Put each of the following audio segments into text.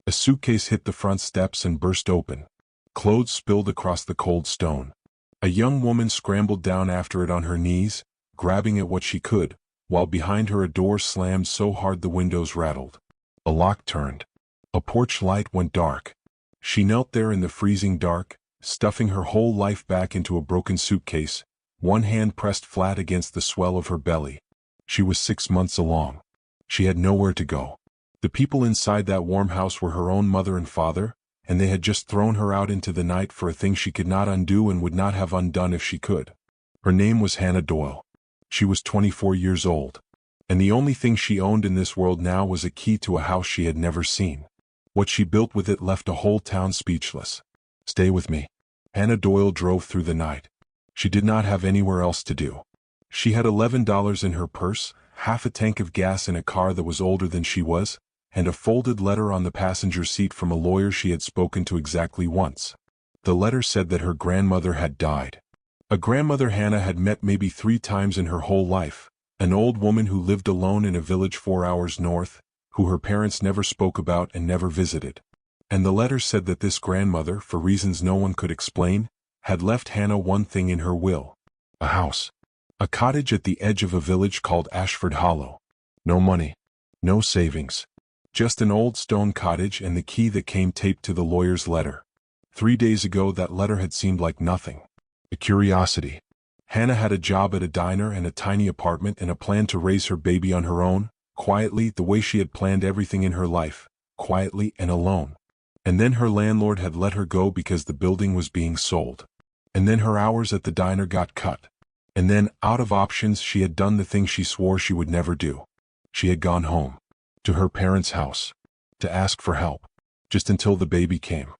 A suitcase hit the front steps and burst open. Clothes spilled across the cold stone. A young woman scrambled down after it on her knees, grabbing at what she could, while behind her a door slammed so hard the windows rattled. A lock turned. A porch light went dark. She knelt there in the freezing dark, stuffing her whole life back into a broken suitcase, one hand pressed flat against the swell of her belly. She was 6 months along. She had nowhere to go. The people inside that warm house were her own mother and father, and they had just thrown her out into the night for a thing she could not undo and would not have undone if she could. Her name was Hannah Doyle. She was 24 years old. And the only thing she owned in this world now was a key to a house she had never seen. What she built with it left a whole town speechless. Stay with me. Hannah Doyle drove through the night. She did not have anywhere else to do. She had $11 in her purse, half a tank of gas in a car that was older than she was, and a folded letter on the passenger seat from a lawyer she had spoken to exactly once. The letter said that her grandmother had died. A grandmother Hannah had met maybe 3 times in her whole life, an old woman who lived alone in a village 4 hours north, who her parents never spoke about and never visited. And the letter said that this grandmother, for reasons no one could explain, had left Hannah one thing in her will. A house. A cottage at the edge of a village called Ashford Hollow. No money. No savings. Just an old stone cottage and the key that came taped to the lawyer's letter. 3 days ago that letter had seemed like nothing. A curiosity. Hannah had a job at a diner and a tiny apartment and a plan to raise her baby on her own, quietly, the way she had planned everything in her life, quietly and alone. And then her landlord had let her go because the building was being sold. And then her hours at the diner got cut. And then, out of options, she had done the thing she swore she would never do. She had gone home. To her parents' house. To ask for help. Just until the baby came.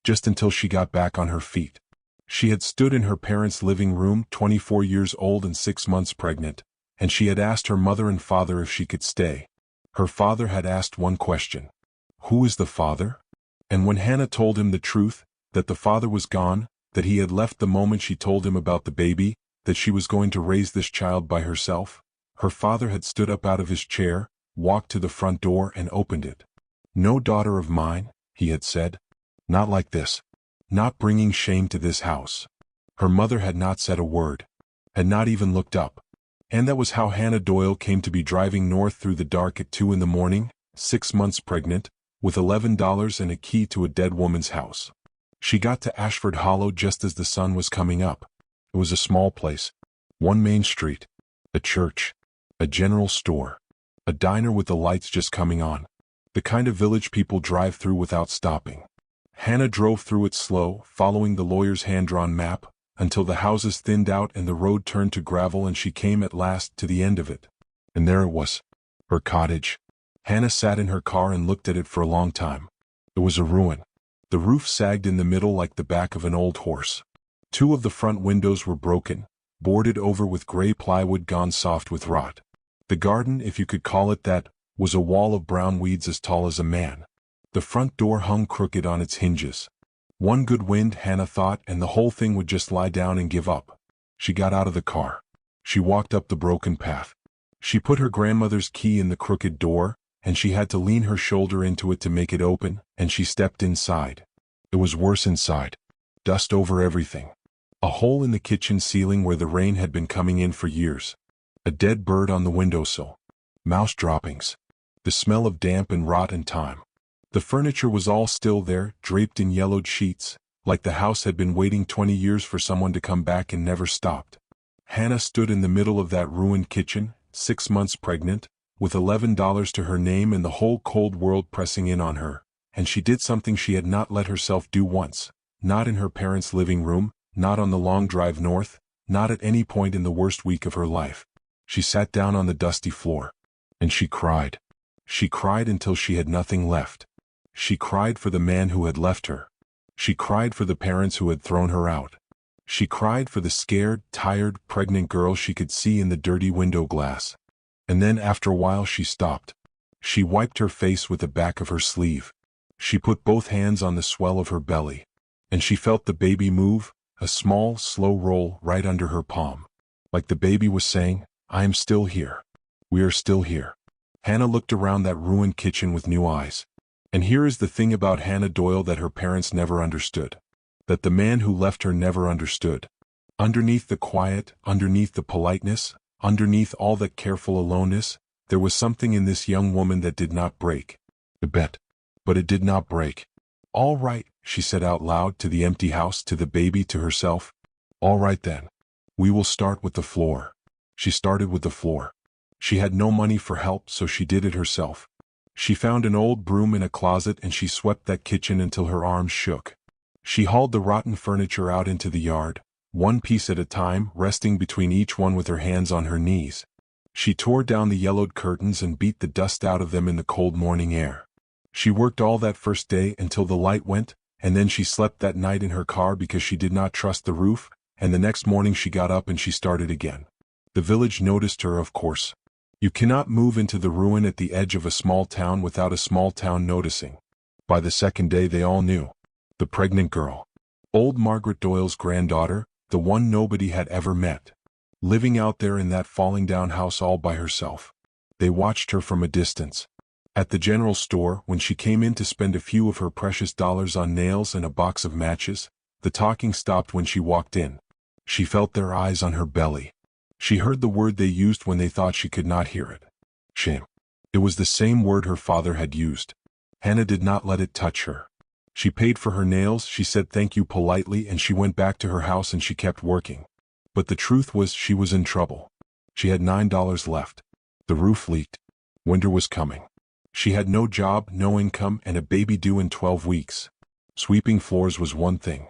Just until she got back on her feet. She had stood in her parents' living room, 24 years old and 6 months pregnant, and she had asked her mother and father if she could stay. Her father had asked one question. Who is the father? And when Hannah told him the truth, that the father was gone, that he had left the moment she told him about the baby, that she was going to raise this child by herself, her father had stood up out of his chair, walked to the front door and opened it. No daughter of mine, he had said. Not like this. Not bringing shame to this house. Her mother had not said a word. Had not even looked up. And that was how Hannah Doyle came to be driving north through the dark at 2 in the morning, 6 months pregnant, with $11 and a key to a dead woman's house. She got to Ashford Hollow just as the sun was coming up. It was a small place. One main street. A church. A general store. A diner with the lights just coming on. The kind of village people drive through without stopping. Hannah drove through it slow, following the lawyer's hand-drawn map, until the houses thinned out and the road turned to gravel and she came at last to the end of it. And there it was. Her cottage. Hannah sat in her car and looked at it for a long time. It was a ruin. The roof sagged in the middle like the back of an old horse. 2 of the front windows were broken, boarded over with gray plywood gone soft with rot. The garden, if you could call it that, was a wall of brown weeds as tall as a man. The front door hung crooked on its hinges. One good wind, Hannah thought, and the whole thing would just lie down and give up. She got out of the car. She walked up the broken path. She put her grandmother's key in the crooked door, and she had to lean her shoulder into it to make it open, and she stepped inside. It was worse inside. Dust over everything. A hole in the kitchen ceiling where the rain had been coming in for years. A dead bird on the windowsill. Mouse droppings. The smell of damp and rot and time. The furniture was all still there, draped in yellowed sheets, like the house had been waiting 20 years for someone to come back and never stopped. Hannah stood in the middle of that ruined kitchen, 6 months pregnant, with $11 to her name and the whole cold world pressing in on her, and she did something she had not let herself do once, not in her parents' living room, not on the long drive north, not at any point in the worst week of her life. She sat down on the dusty floor. And she cried. She cried until she had nothing left. She cried for the man who had left her. She cried for the parents who had thrown her out. She cried for the scared, tired, pregnant girl she could see in the dirty window glass. And then after a while she stopped. She wiped her face with the back of her sleeve. She put both hands on the swell of her belly. And she felt the baby move, a small, slow roll right under her palm. Like the baby was saying, "I am still here. We are still here." Hannah looked around that ruined kitchen with new eyes. And here is the thing about Hannah Doyle that her parents never understood. That the man who left her never understood. Underneath the quiet, underneath the politeness, underneath all that careful aloneness, there was something in this young woman that did not break. I bet. But it did not break. All right, she said out loud to the empty house, to the baby, to herself. All right then. We will start with the floor. She started with the floor. She had no money for help, so she did it herself. She found an old broom in a closet and she swept that kitchen until her arms shook. She hauled the rotten furniture out into the yard, one piece at a time, resting between each one with her hands on her knees. She tore down the yellowed curtains and beat the dust out of them in the cold morning air. She worked all that first day until the light went, and then she slept that night in her car because she did not trust the roof, and the next morning she got up and she started again. The village noticed her, of course. You cannot move into the ruin at the edge of a small town without a small town noticing. By the second day they all knew. The pregnant girl. Old Margaret Doyle's granddaughter, the one nobody had ever met. Living out there in that falling down house all by herself. They watched her from a distance. At the general store, when she came in to spend a few of her precious dollars on nails and a box of matches, the talking stopped when she walked in. She felt their eyes on her belly. She heard the word they used when they thought she could not hear it. Shame. It was the same word her father had used. Hannah did not let it touch her. She paid for her nails, she said thank you politely, and she went back to her house and she kept working. But the truth was she was in trouble. She had $9 left. The roof leaked. Winter was coming. She had no job, no income, and a baby due in 12 weeks. Sweeping floors was one thing.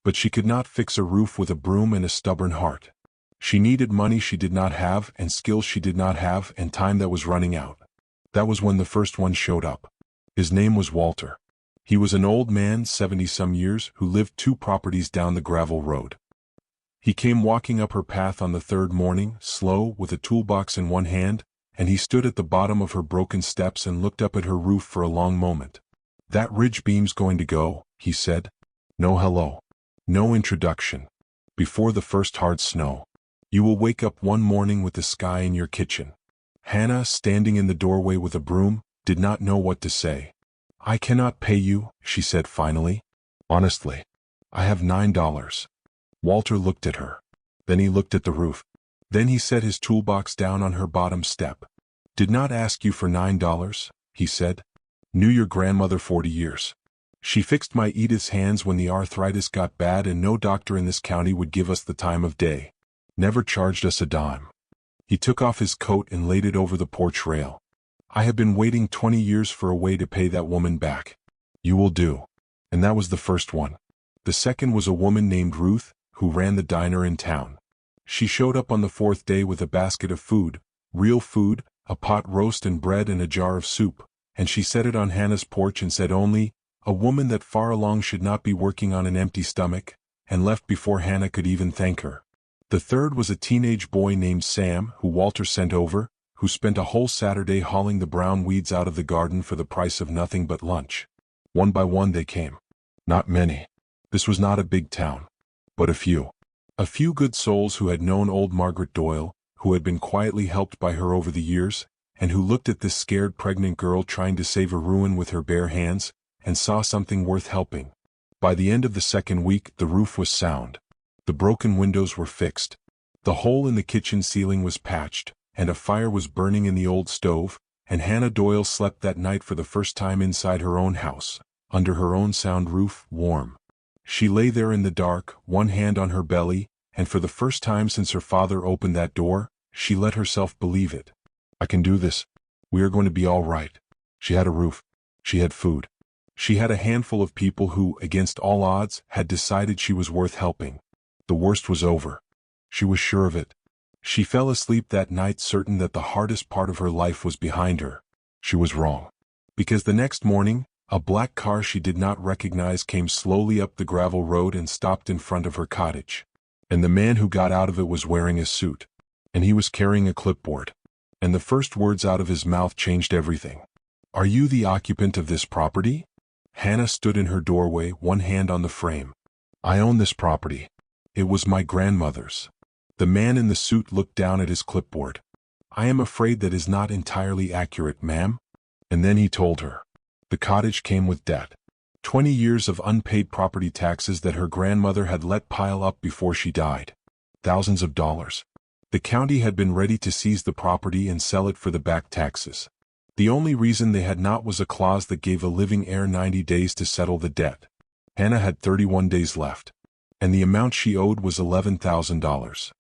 But she could not fix a roof with a broom and a stubborn heart. She needed money she did not have, and skills she did not have, and time that was running out. That was when the first one showed up. His name was Walter. He was an old man, 70-some years, who lived 2 properties down the gravel road. He came walking up her path on the third morning, slow, with a toolbox in one hand, and he stood at the bottom of her broken steps and looked up at her roof for a long moment. That ridge beam's going to go, he said. No hello. No introduction. Before the first hard snow. You will wake up one morning with the sky in your kitchen. Hannah, standing in the doorway with a broom, did not know what to say. I cannot pay you, she said finally. Honestly. I have $9. Walter looked at her. Then he looked at the roof. Then he set his toolbox down on her bottom step. Did not ask you for $9, he said. Knew your grandmother 40 years. She fixed my Edith's hands when the arthritis got bad and no doctor in this county would give us the time of day. Never charged us a dime. He took off his coat and laid it over the porch rail. I have been waiting 20 years for a way to pay that woman back. You will do. And that was the first one. The second was a woman named Ruth, who ran the diner in town. She showed up on the 4th day with a basket of food, real food, a pot roast and bread and a jar of soup, and she set it on Hannah's porch and said only, a woman that far along should not be working on an empty stomach, and left before Hannah could even thank her. The third was a teenage boy named Sam, who Walter sent over, who spent a whole Saturday hauling the brown weeds out of the garden for the price of nothing but lunch. One by one they came. Not many. This was not a big town. But a few. A few good souls who had known old Margaret Doyle, who had been quietly helped by her over the years, and who looked at this scared pregnant girl trying to save a ruin with her bare hands, and saw something worth helping. By the end of the second week, the roof was sound. The broken windows were fixed. The hole in the kitchen ceiling was patched, and a fire was burning in the old stove, and Hannah Doyle slept that night for the first time inside her own house, under her own sound roof, warm. She lay there in the dark, one hand on her belly, and for the first time since her father opened that door, she let herself believe it. I can do this. We are going to be all right. She had a roof. She had food. She had a handful of people who, against all odds, had decided she was worth helping. The worst was over. She was sure of it. She fell asleep that night certain that the hardest part of her life was behind her. She was wrong. Because the next morning, a black car she did not recognize came slowly up the gravel road and stopped in front of her cottage. And the man who got out of it was wearing a suit. And he was carrying a clipboard. And the first words out of his mouth changed everything. Are you the occupant of this property? Hannah stood in her doorway, one hand on the frame. I own this property. It was my grandmother's. The man in the suit looked down at his clipboard. I am afraid that is not entirely accurate, ma'am. And then he told her. The cottage came with debt. 20 years of unpaid property taxes that her grandmother had let pile up before she died. Thousands of dollars. The county had been ready to seize the property and sell it for the back taxes. The only reason they had not was a clause that gave a living heir 90 days to settle the debt. Hannah had 31 days left, and the amount she owed was $11,000.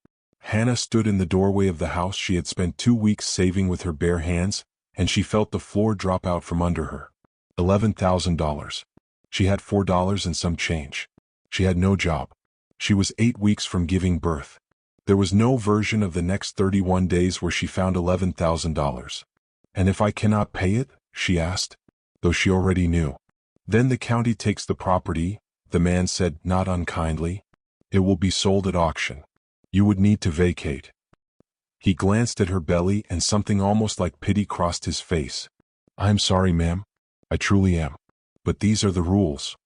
Hannah stood in the doorway of the house she had spent 2 weeks saving with her bare hands, and she felt the floor drop out from under her. $11,000. She had $4 and some change. She had no job. She was 8 weeks from giving birth. There was no version of the next 31 days where she found $11,000. And if I cannot pay it? She asked, though she already knew. Then the county takes the property, the man said, not unkindly. It will be sold at auction. You would need to vacate. He glanced at her belly and something almost like pity crossed his face. I'm sorry, ma'am. I truly am. But these are the rules.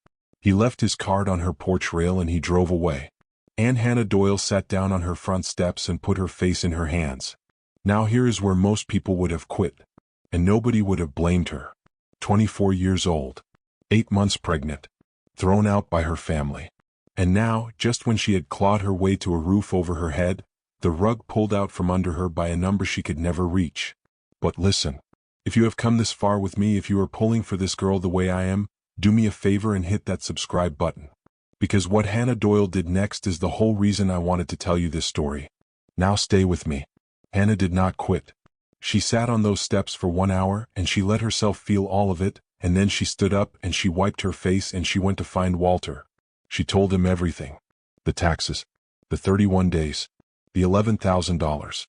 He left his card on her porch rail and he drove away. Aunt Hannah Doyle sat down on her front steps and put her face in her hands. Now here is where most people would have quit. And nobody would have blamed her. 24 years old. 8 months pregnant. Thrown out by her family. And now, just when she had clawed her way to a roof over her head, the rug pulled out from under her by a number she could never reach. But listen. If you have come this far with me, if you are pulling for this girl the way I am, do me a favor and hit that subscribe button. Because what Hannah Doyle did next is the whole reason I wanted to tell you this story. Now stay with me. Hannah did not quit. She sat on those steps for 1 hour and she let herself feel all of it, and then she stood up and she wiped her face and she went to find Walter. She told him everything. The taxes. The 31 days. The $11,000.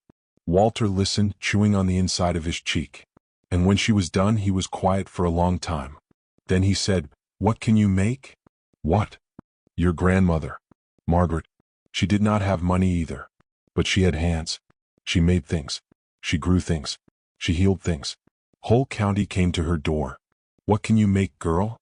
Walter listened, chewing on the inside of his cheek. And when she was done, he was quiet for a long time. Then he said, "What can you make?" "What?" "Your grandmother. Margaret. She did not have money either. But she had hands. She made things. She grew things. She healed things. Whole county came to her door. What can you make, girl?"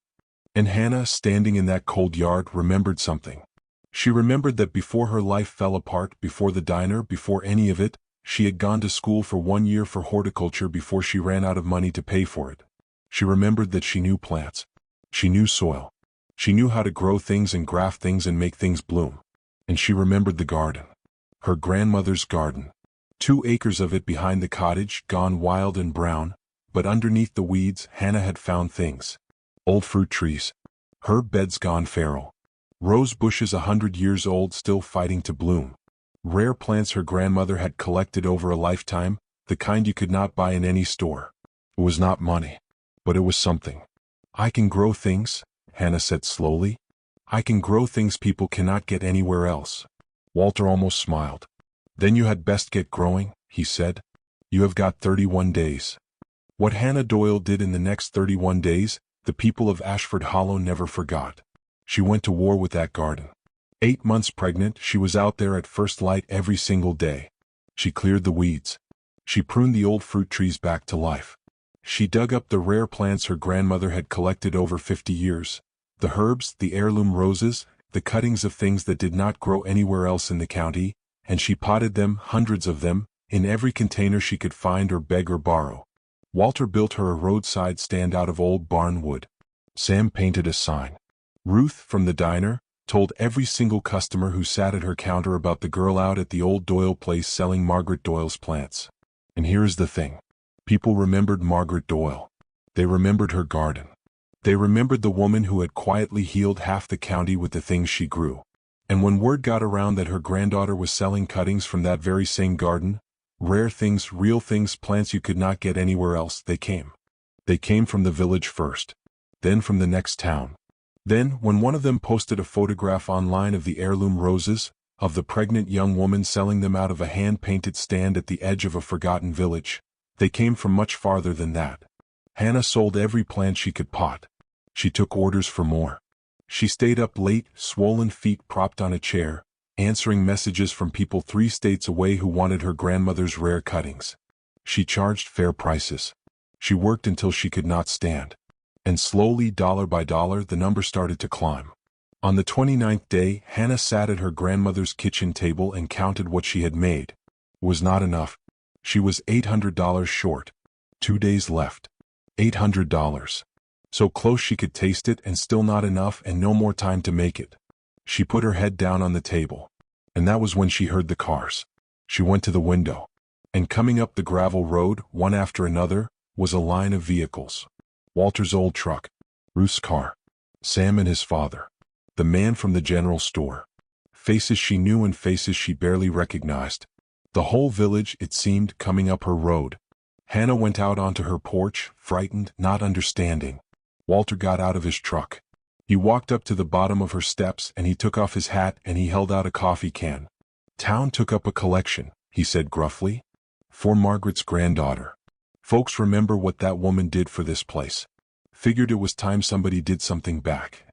And Hannah, standing in that cold yard, remembered something. She remembered that before her life fell apart, before the diner, before any of it, she had gone to school for 1 year for horticulture before she ran out of money to pay for it. She remembered that she knew plants. She knew soil. She knew how to grow things and graft things and make things bloom. And she remembered the garden. Her grandmother's garden. 2 acres of it behind the cottage, gone wild and brown, but underneath the weeds, Hannah had found things. Old fruit trees. Herb beds gone feral. Rose bushes 100 years old still fighting to bloom. Rare plants her grandmother had collected over a lifetime, the kind you could not buy in any store. It was not money, but it was something. "I can grow things," Hannah said slowly. "I can grow things people cannot get anywhere else." Walter almost smiled. "Then you had best get growing," he said. "You have got 31 days. What Hannah Doyle did in the next 31 days, the people of Ashford Hollow never forgot. She went to war with that garden. 8 months pregnant, she was out there at first light every single day. She cleared the weeds. She pruned the old fruit trees back to life. She dug up the rare plants her grandmother had collected over 50 years. The herbs, the heirloom roses, the cuttings of things that did not grow anywhere else in the county, and she potted them, hundreds of them, in every container she could find or beg or borrow. Walter built her a roadside stand out of old barn wood. Sam painted a sign. Ruth, from the diner, told every single customer who sat at her counter about the girl out at the old Doyle place selling Margaret Doyle's plants. And here is the thing. People remembered Margaret Doyle. They remembered her garden. They remembered the woman who had quietly healed half the county with the things she grew. And when word got around that her granddaughter was selling cuttings from that very same garden, rare things, real things, plants you could not get anywhere else, they came. They came from the village first. Then from the next town. Then, when one of them posted a photograph online of the heirloom roses, of the pregnant young woman selling them out of a hand-painted stand at the edge of a forgotten village, they came from much farther than that. Hannah sold every plant she could pot. She took orders for more. She stayed up late, swollen feet propped on a chair, answering messages from people 3 states away who wanted her grandmother's rare cuttings. She charged fair prices. She worked until she could not stand. And slowly, dollar by dollar, the number started to climb. On the 29th day, Hannah sat at her grandmother's kitchen table and counted what she had made. It was not enough. She was $800 short. 2 days left. $800. So close she could taste it and still not enough and no more time to make it. She put her head down on the table. And that was when she heard the cars. She went to the window. And coming up the gravel road, one after another, was a line of vehicles. Walter's old truck, Ruth's car, Sam and his father, the man from the general store. Faces she knew and faces she barely recognized. The whole village, it seemed, coming up her road. Hannah went out onto her porch, frightened, not understanding. Walter got out of his truck. He walked up to the bottom of her steps and he took off his hat and he held out a coffee can. "Town took up a collection," he said gruffly. "For Margaret's granddaughter. Folks remember what that woman did for this place. Figured it was time somebody did something back."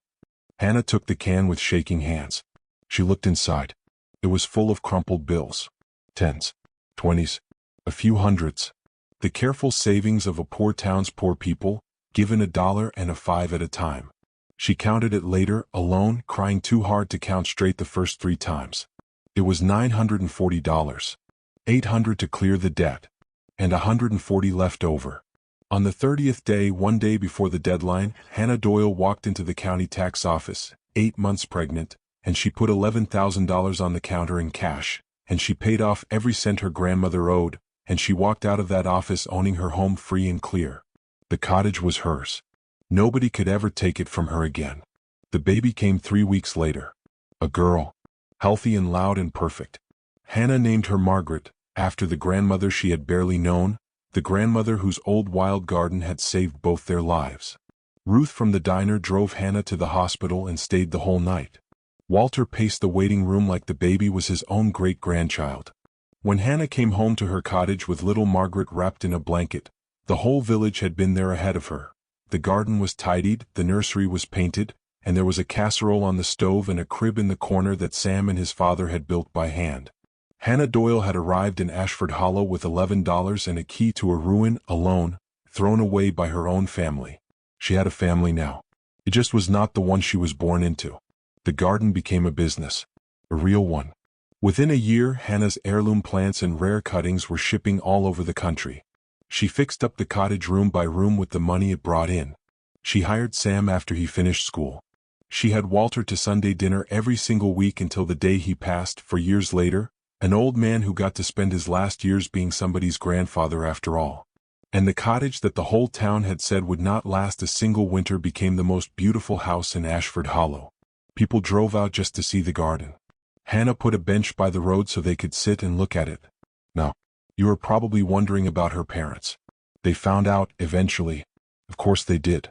Hannah took the can with shaking hands. She looked inside. It was full of crumpled bills. Tens, 20s, a few hundreds. The careful savings of a poor town's poor people, given $1 and a 5 at a time. She counted it later, alone, crying too hard to count straight the first 3 times. It was $940. $800 to clear the debt. And $140 left over. On the 30th day, one day before the deadline, Hannah Doyle walked into the county tax office, 8 months pregnant, and she put $11,000 on the counter in cash, and she paid off every cent her grandmother owed, and she walked out of that office owning her home free and clear. The cottage was hers. Nobody could ever take it from her again. The baby came 3 weeks later. A girl. Healthy and loud and perfect. Hannah named her Margaret, after the grandmother she had barely known, the grandmother whose old wild garden had saved both their lives. Ruth from the diner drove Hannah to the hospital and stayed the whole night. Walter paced the waiting room like the baby was his own great-grandchild. When Hannah came home to her cottage with little Margaret wrapped in a blanket, the whole village had been there ahead of her. The garden was tidied, the nursery was painted, and there was a casserole on the stove and a crib in the corner that Sam and his father had built by hand. Hannah Doyle had arrived in Ashford Hollow with $11 and a key to a ruin, alone, thrown away by her own family. She had a family now. It just was not the one she was born into. The garden became a business. A real one. Within a year, Hannah's heirloom plants and rare cuttings were shipping all over the country. She fixed up the cottage room by room with the money it brought in. She hired Sam after he finished school. She had Walter to Sunday dinner every single week until the day he passed, for years later, an old man who got to spend his last years being somebody's grandfather after all. And the cottage that the whole town had said would not last a single winter became the most beautiful house in Ashford Hollow. People drove out just to see the garden. Hannah put a bench by the road so they could sit and look at it. Now, you are probably wondering about her parents. They found out, eventually. Of course they did.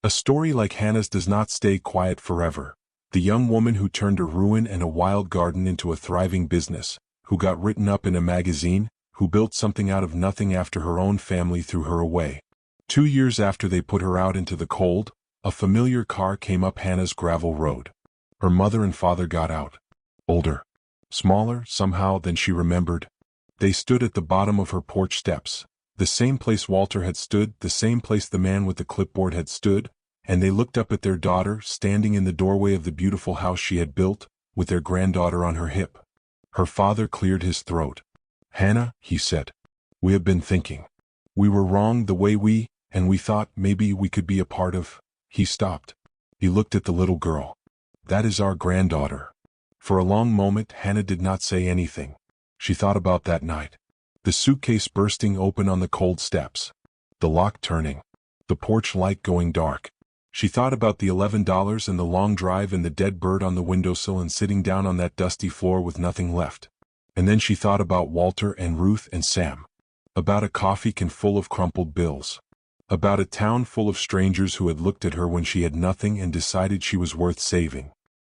A story like Hannah's does not stay quiet forever. The young woman who turned a ruin and a wild garden into a thriving business, who got written up in a magazine, who built something out of nothing after her own family threw her away. 2 years after they put her out into the cold, a familiar car came up Hannah's gravel road. Her mother and father got out. Older. Smaller, somehow, than she remembered. They stood at the bottom of her porch steps, the same place Walter had stood, the same place the man with the clipboard had stood, and they looked up at their daughter, standing in the doorway of the beautiful house she had built, with their granddaughter on her hip. Her father cleared his throat. "Hannah," he said, "we have been thinking. We were wrong the way and we thought maybe we could be a part of." He stopped. He looked at the little girl. "That is our granddaughter." For a long moment Hannah did not say anything. She thought about that night. The suitcase bursting open on the cold steps. The lock turning. The porch light going dark. She thought about the $11 and the long drive and the dead bird on the windowsill and sitting down on that dusty floor with nothing left. And then she thought about Walter and Ruth and Sam. About a coffee can full of crumpled bills. About a town full of strangers who had looked at her when she had nothing and decided she was worth saving.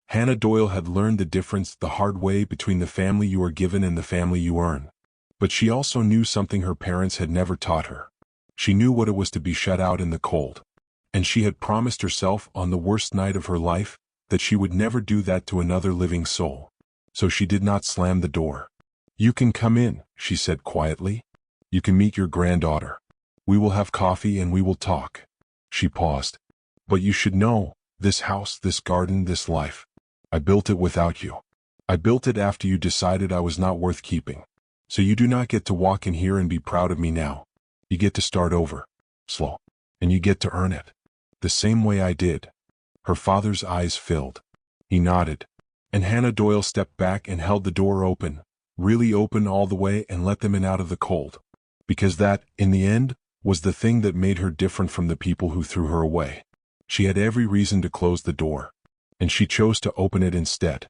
Hannah Doyle had learned the difference the hard way between the family you are given and the family you earn. But she also knew something her parents had never taught her. She knew what it was to be shut out in the cold. And she had promised herself on the worst night of her life that she would never do that to another living soul. So she did not slam the door. "You can come in," she said quietly. "You can meet your granddaughter. We will have coffee and we will talk." She paused. "But you should know, this house, this garden, this life. I built it without you. I built it after you decided I was not worth keeping. So you do not get to walk in here and be proud of me now. You get to start over. Slow. And you get to earn it. The same way I did. Her father's eyes filled. He nodded. And Hannah Doyle stepped back and held the door open, really open all the way, and let them in out of the cold. Because that, in the end, was the thing that made her different from the people who threw her away. She had every reason to close the door. And she chose to open it instead.